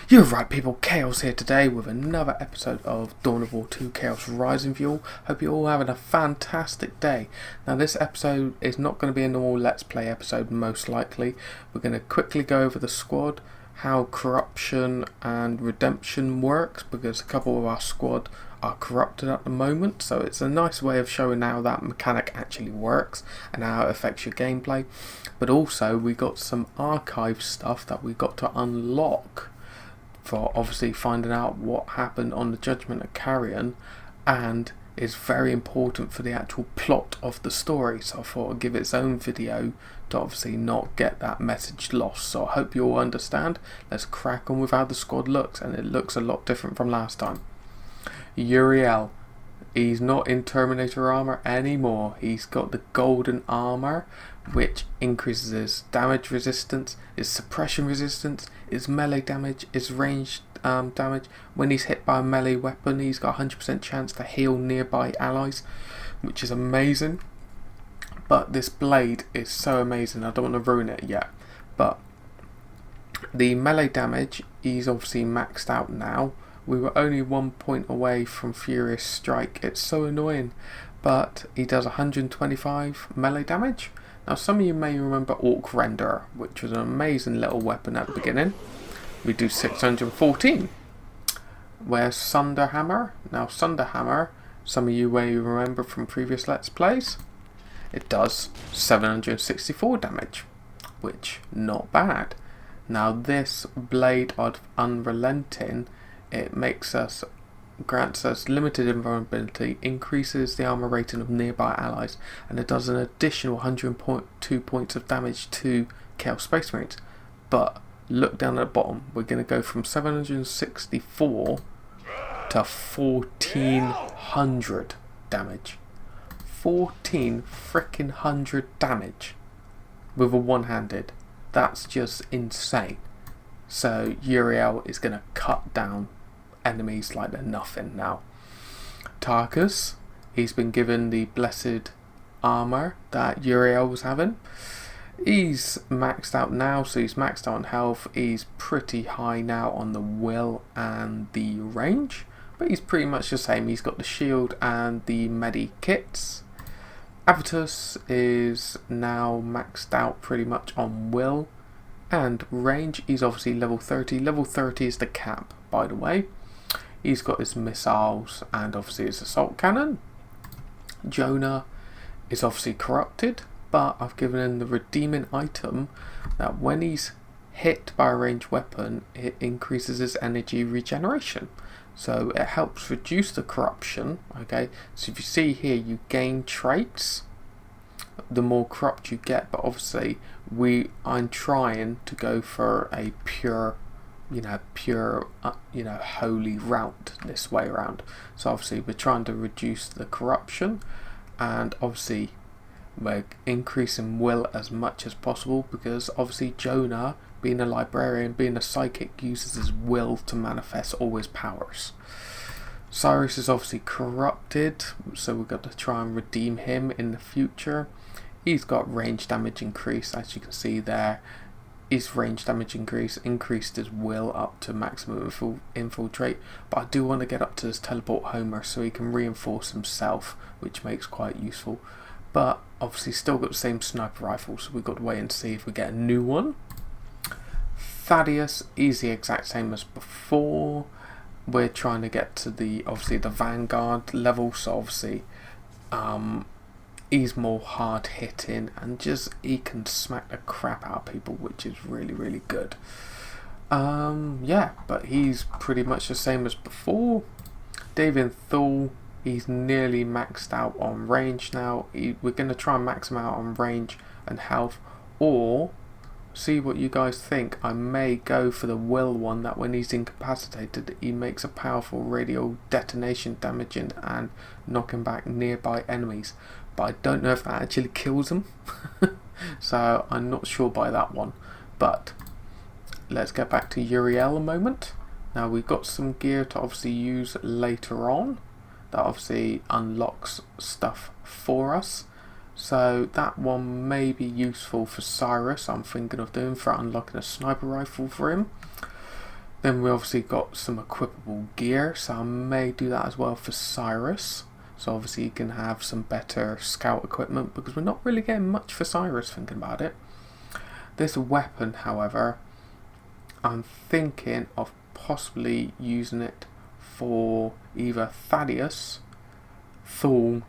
You're right, people. Chaos here today with another episode of Dawn of War 2 Chaos Rising for you all. Hope you're all having a fantastic day. Now, this episode is not going to be a normal Let's Play episode, most likely. We're going to quickly go over the squad, how corruption and redemption works, because a couple of our squad are corrupted at the moment, so it's a nice way of showing how that mechanic actually works and how it affects your gameplay. But also, we got some archive stuff that we got to unlock for obviously finding out what happened on the Judgment of Carrion, and is very important for the actual plot of the story, so I thought I'd give its own video to obviously not get that message lost. So I hope you all understand. Let's crack on with how the squad looks, and it looks a lot different from last time. Uriel, he's not in Terminator armor anymore. He's got the golden armor, which increases his damage resistance, his suppression resistance, his melee damage, his ranged damage. When he's hit by a melee weapon, he's got a 100% chance to heal nearby allies, which is amazing. But this blade is so amazing, I don't want to ruin it yet. But the melee damage, he's obviously maxed out now. We were only 1 point away from Furious Strike. It's so annoying. But he does 125 melee damage. Now, some of you may remember Ork Renderer, which was an amazing little weapon at the beginning. We do 614. Where's Sunderhammer? Now, Sunderhammer, some of you may remember from previous Let's Plays. It does 764 damage, which not bad. Now, this Blade of Unrelenting, it grants us limited invulnerability, increases the armor rating of nearby allies, and it does an additional 102 points of damage to Chaos Space Marines. But look down at the bottom, we're going to go from 764 to 1400 damage. 14 freaking hundred damage with a one-handed. That's just insane. So Uriel is going to cut down enemies like they're nothing now. Tarkus, he's been given the blessed armor that Uriel was having. He's maxed out now, so he's maxed out on health. He's pretty high now on the will and the range, but he's pretty much the same. He's got the shield and the medi kits. Avitus is now maxed out pretty much on will and range. He's obviously level 30. Level 30 is the cap, by the way. He's got his missiles and obviously his assault cannon. Jonah is obviously corrupted, but I've given him the redeeming item that when he's hit by a ranged weapon, it increases his energy regeneration. So it helps reduce the corruption. Okay, so if you see here, you gain traits the more corrupt you get, but obviously I'm trying to go for a pure holy route this way around. So obviously we're trying to reduce the corruption, and obviously we're increasing will as much as possible, because obviously Jonah, being a librarian, being a psychic, uses his will to manifest all his powers. Cyrus is obviously corrupted, so we've got to try and redeem him in the future. He's got range damage increase, as you can see there. His range damage increased his will up to maximum infiltrate, but I do want to get up to this teleport Homer so he can reinforce himself, which makes quite useful. But obviously still got the same sniper rifle, so we've got to wait and see if we get a new one. Thaddeus is the exact same as before. We're trying to get to the Vanguard level, so obviously he's more hard hitting, and he can smack the crap out of people, which is really, really good. Yeah, but he's pretty much the same as before. Davian Thule, he's nearly maxed out on range now. We're going to try and max him out on range and health, or see what you guys think. I may go for the will one, that when he's incapacitated, he makes a powerful radio detonation, damaging and knocking back nearby enemies. But I don't know if that actually kills them. So I'm not sure by that one. But let's get back to Uriel a moment. Now we've got some gear to obviously use later on that obviously unlocks stuff for us. So that one may be useful for Cyrus. I'm thinking of doing for unlocking a sniper rifle for him. Then we obviously got some equipable gear, so I may do that as well for Cyrus. So obviously you can have some better scout equipment, because we're not really getting much for Cyrus, thinking about it. This weapon, however, I'm thinking of possibly using it for either Thaddeus, Thule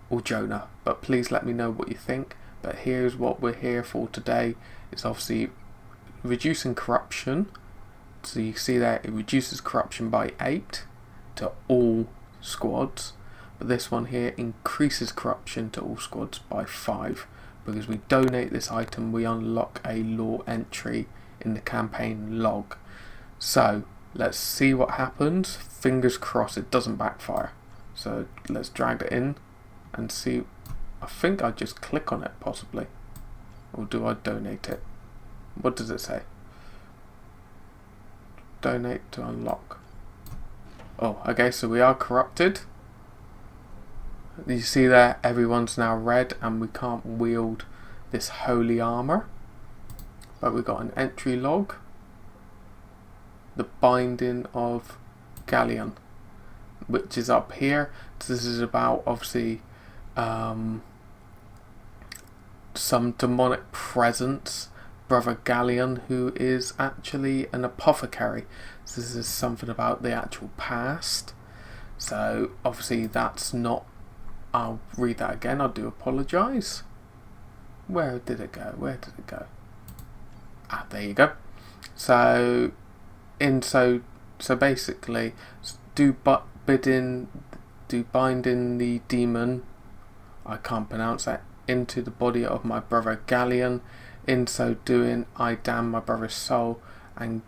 or Jonah, but please let me know what you think. But here's what we're here for today. It's obviously reducing corruption. So you see there, it reduces corruption by 8 to all squads, but this one here increases corruption to all squads by 5. Because we donate this item, we unlock a lore entry in the campaign log. So let's see what happens. Fingers crossed it doesn't backfire. So let's drag it in and see. I think I just click on it possibly, or do I donate it? What does it say? Donate to unlock. Oh, okay, so we are corrupted. You see there, everyone's now red and we can't wield this holy armor. But we got an entry log. The binding of Galleon, which is up here. So this is about obviously some demonic presence. Brother Galleon, who is actually an apothecary. So this is something about the actual past. So obviously that's not. I'll read that again. I do apologise. Where did it go? Where did it go? Ah, there you go. So basically, do binding the demon. I can't pronounce that. Into the body of my brother Galleon. In so doing, I damn my brother's soul and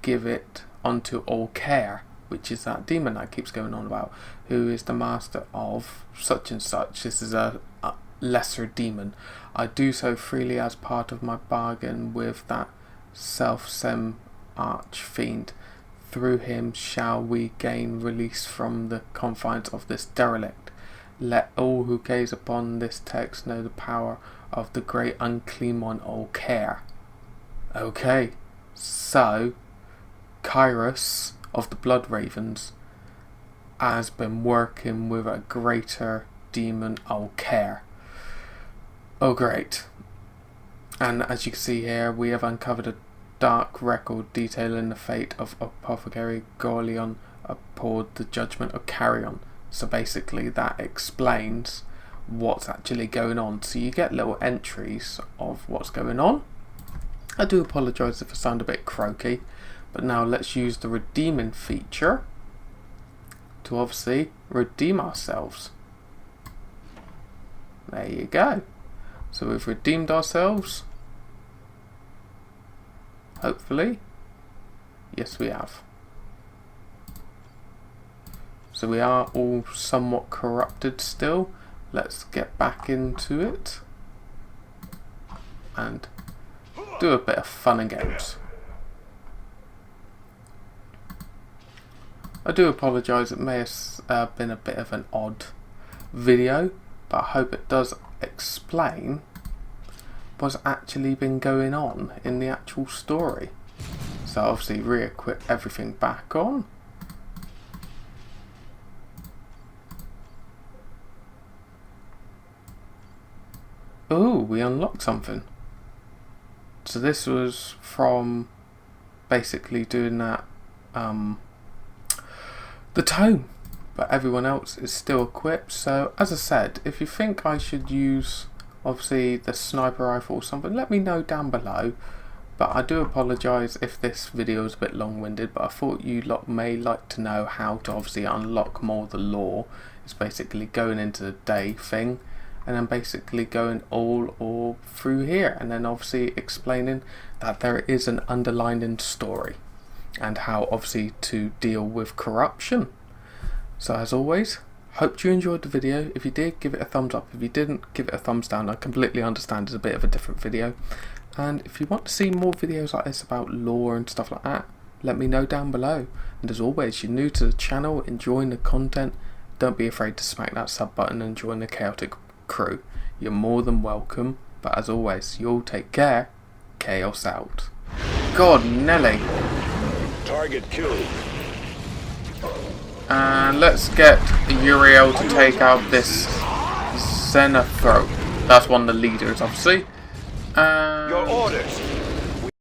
give it unto all care, which is that demon that keeps going on about, who is the master of such and such. This is a lesser demon. I do so freely as part of my bargain with that self-same arch-fiend. Through him shall we gain release from the confines of this derelict. Let all who gaze upon this text know the power of the great unclean one, all care. Okay, so Kairos of the Blood Ravens has been working with a greater demon, all care. Oh great. And as you can see here, we have uncovered a dark record detailing the fate of apothecary Gorleon aboard the judgment of Carrion. So basically that explains what's actually going on. So you get little entries of what's going on. I do apologise if I sound a bit croaky, but now let's use the redeeming feature to obviously redeem ourselves. There you go. So we've redeemed ourselves. Hopefully. Yes, we have. So we are all somewhat corrupted still. Let's get back into it and do a bit of fun and games. I do apologise, it may have been a bit of an odd video, but I hope it does explain what's actually been going on in the actual story. So obviously re-equip everything back on. Ooh, we unlocked something. So this was from basically doing that the tome, but everyone else is still equipped. So as I said, if you think I should use obviously the sniper rifle or something, let me know down below. But I do apologise if this video is a bit long-winded, but I thought you lot may like to know how to obviously unlock more of the lore. It's basically going into the day thing and then basically going all through here, and then obviously explaining that there is an underlying story and how obviously to deal with corruption. So as always, hope you enjoyed the video. If you did, give it a thumbs up. If you didn't, give it a thumbs down. I completely understand it's a bit of a different video. And if you want to see more videos like this about lore and stuff like that, let me know down below. And as always, you're new to the channel, enjoying the content, don't be afraid to smack that sub button and join the chaotic crew. You're more than welcome. But as always, you all take care. Chaos out. God, Nelly. Target killed. And let's get Uriel to take out this Xenothrope. That's one of the leaders, obviously. Your orders.